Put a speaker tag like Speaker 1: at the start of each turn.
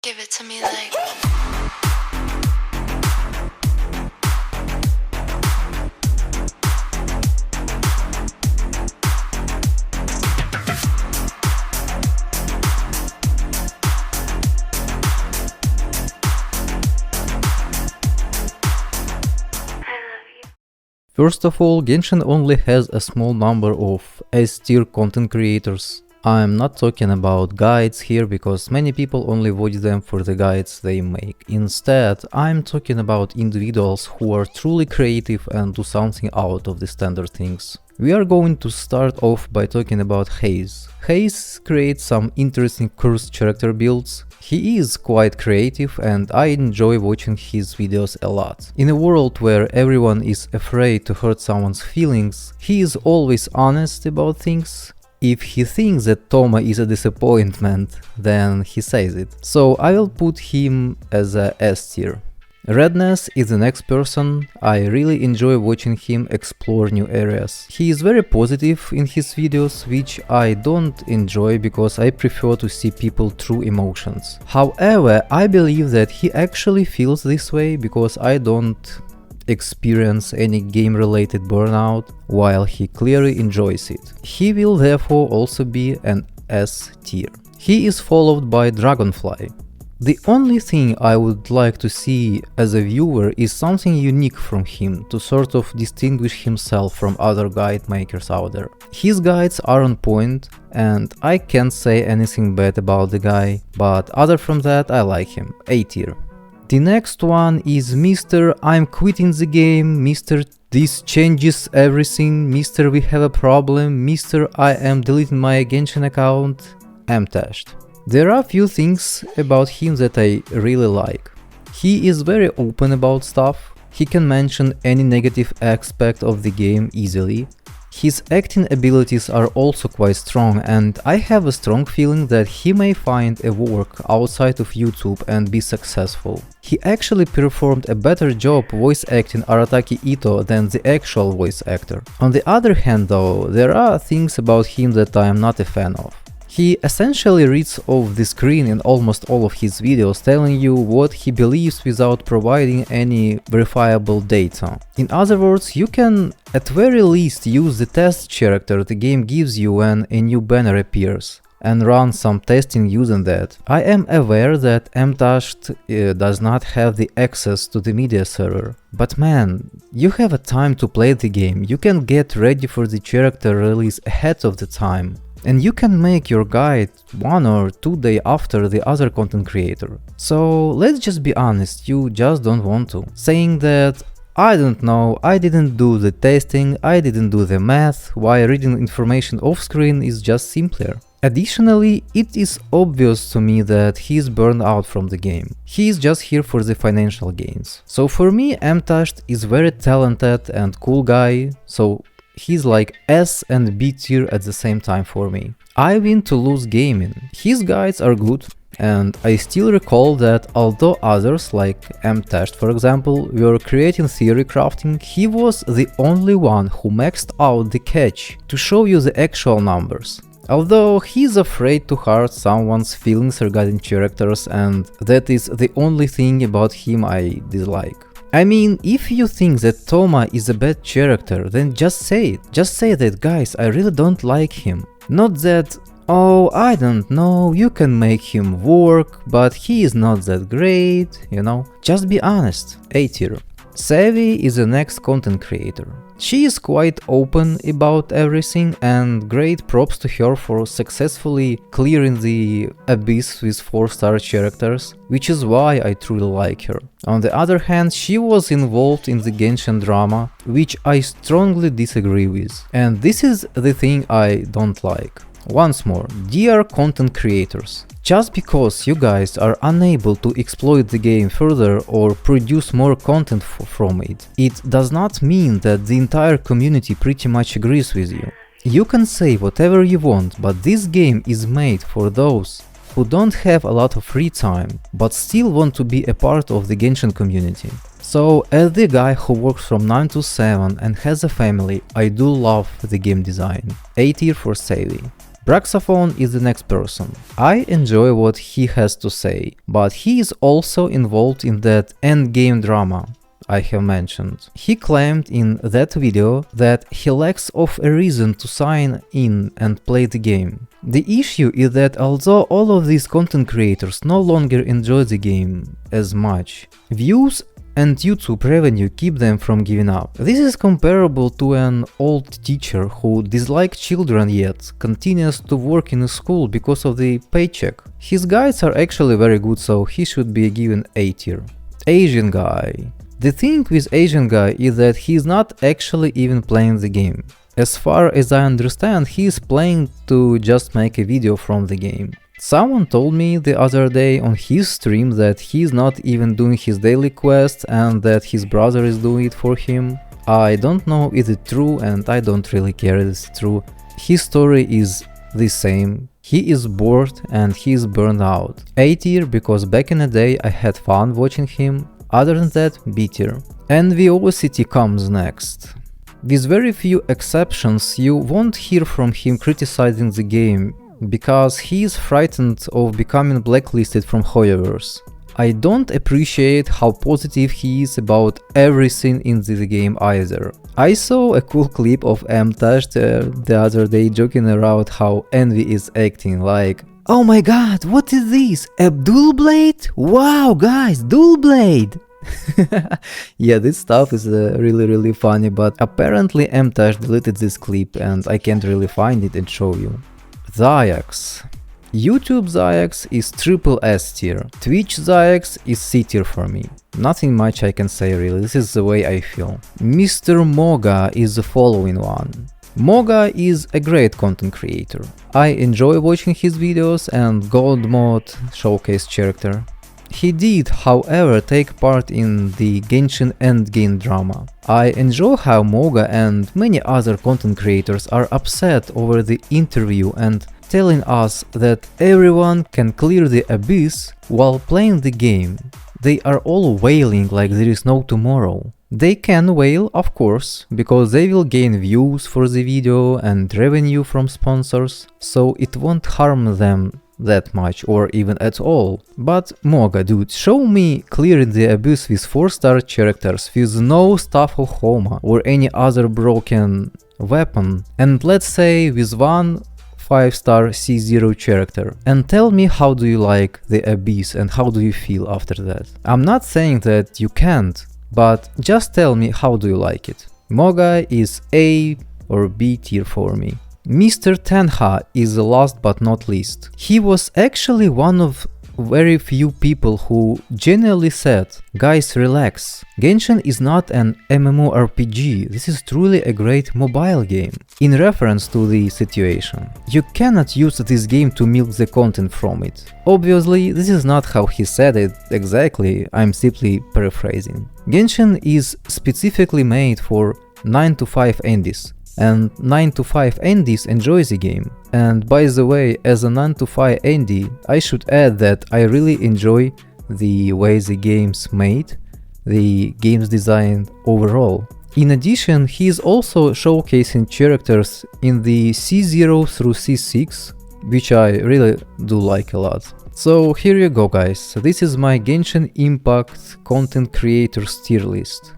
Speaker 1: Give it to me like.
Speaker 2: First of all, Genshin only has a small number of S-tier content creators. I'm not talking about guides here because many people only watch them for the guides they make. Instead, I'm talking about individuals who are truly creative and do something out of the standard things. We are going to start off by talking about Haze. Haze creates some interesting cursed character builds. He is quite creative and I enjoy watching his videos a lot. In a world where everyone is afraid to hurt someone's feelings, he is always honest about things. If he thinks that Toma is a disappointment, then he says it. So I will put him as a S tier. Redness is the next person. I really enjoy watching him explore new areas. He is very positive in his videos, which I don't enjoy because I prefer to see people true emotions. However, I believe that he actually feels this way because I don't experience any game-related burnout, while he clearly enjoys it. He will therefore also be an S tier. He is followed by Dragonfly. The only thing I would like to see as a viewer is something unique from him to sort of distinguish himself from other guide makers out there. His guides are on point and I can't say anything bad about the guy, but other from that I like him, A tier. The next one is Mr. I'm quitting the game, Mr. This changes everything, Mr. We have a problem, Mr. I am deleting my Genshin account, M-tashed. There are few things about him that I really like. He is very open about stuff, he can mention any negative aspect of the game easily. His acting abilities are also quite strong and I have a strong feeling that he may find a work outside of YouTube and be successful. He actually performed a better job voice acting Arataki Ito than the actual voice actor. On the other hand though, there are things about him that I am not a fan of. He essentially reads off the screen in almost all of his videos, telling you what he believes without providing any verifiable data. In other words, you can at very least use the test character the game gives you when a new banner appears and run some testing using that. I am aware that M-tashed does not have the access to the media server. But man, you have a time to play the game, you can get ready for the character release ahead of the time. And you can make your guide 1 or 2 days after the other content creator. So let's just be honest, you just don't want to. Saying that I don't know, I didn't do the testing, I didn't do the math, while reading information off screen is just simpler. Additionally, it is obvious to me that he is burned out from the game. He is just here for the financial gains. So for me, M-tashed is very talented and cool guy, so he's like S and B tier at the same time for me. I win to lose gaming. His guides are good, and I still recall that although others like M-tashed for example were creating theory crafting, he was the only one who maxed out the catch to show you the actual numbers. Although he's afraid to hurt someone's feelings regarding characters, and that is the only thing about him I dislike. I mean, if you think that Toma is a bad character, then just say it. Just say that, guys, I really don't like him. Not that, oh, I don't know, you can make him work, but he is not that great, you know. Just be honest. A tier. Savvy is the next content creator. She is quite open about everything and great props to her for successfully clearing the abyss with 4-star characters, which is why I truly like her. On the other hand, she was involved in the Genshin drama, which I strongly disagree with. And this is the thing I don't like. Once more, dear content creators, just because you guys are unable to exploit the game further or produce more content from it, it does not mean that the entire community pretty much agrees with you. You can say whatever you want, but this game is made for those who don't have a lot of free time, but still want to be a part of the Genshin community. So, as the guy who works from 9 to 7 and has a family, I do love the game design. A tier for Savvy. Braxaphone is the next person. I enjoy what he has to say, but he is also involved in that endgame drama I have mentioned. He claimed in that video that he lacks of a reason to sign in and play the game. The issue is that although all of these content creators no longer enjoy the game as much, views and YouTube revenue keep them from giving up. This is comparable to an old teacher who dislikes children yet continues to work in a school because of the paycheck. His guides are actually very good, so he should be given A tier. Asian guy. The thing with Asian guy is that he is not actually even playing the game. As far as I understand, he is playing to just make a video from the game. Someone told me the other day on his stream that he is not even doing his daily quest and that his brother is doing it for him. I don't know is it true, and I don't really care if it's true. His story is the same. He is bored and he is burned out. A tier because back in the day I had fun watching him. Other than that, B tier. Enviosity comes next. With very few exceptions, you won't hear from him criticizing the game, because he is frightened of becoming blacklisted from Hoyoverse. I don't appreciate how positive he is about everything in the game either. I saw a cool clip of Mtash the other day joking around how Envy is acting like, "Oh my god, what is this? A dual blade? Wow guys, dual blade!" Yeah, this stuff is really funny, but apparently Mtash deleted this clip and I can't really find it and show you. Zayax. YouTube Zayax is triple S tier. Twitch Zayax is C tier for me. Nothing much I can say really, this is the way I feel. Mr. Moga is the following one. Moga is a great content creator. I enjoy watching his videos and Gold Mode showcase character. He did, however, take part in the Genshin endgame drama. I enjoy how Moga and many other content creators are upset over the interview and telling us that everyone can clear the abyss while playing the game. They are all wailing like there is no tomorrow. They can wail, of course, because they will gain views for the video and revenue from sponsors, so it won't harm them that much or even at all. But Moga, dude, show me clearing the abyss with 4-star characters with no Staff of Homa or any other broken weapon, and let's say with one 5-star C0 character, and tell me how do you like the abyss and how do you feel after that. I'm not saying that you can't, but just tell me how do you like it. Moga is A or B tier for me. Mr. Tenha is the last but not least. He was actually one of very few people who genuinely said, guys, relax. Genshin is not an MMORPG, this is truly a great mobile game. In reference to the situation, you cannot use this game to milk the content from it. Obviously, this is not how he said it exactly, I'm simply paraphrasing. Genshin is specifically made for 9 to 5 indies. And 9 to 5 indies enjoy the game. And by the way, as a 9 to 5 indie, I should add that I really enjoy the way the game's made, the game's design overall. In addition, he is also showcasing characters in the C0 through C6, which I really do like a lot. So here you go guys, this is my Genshin Impact content creators tier list.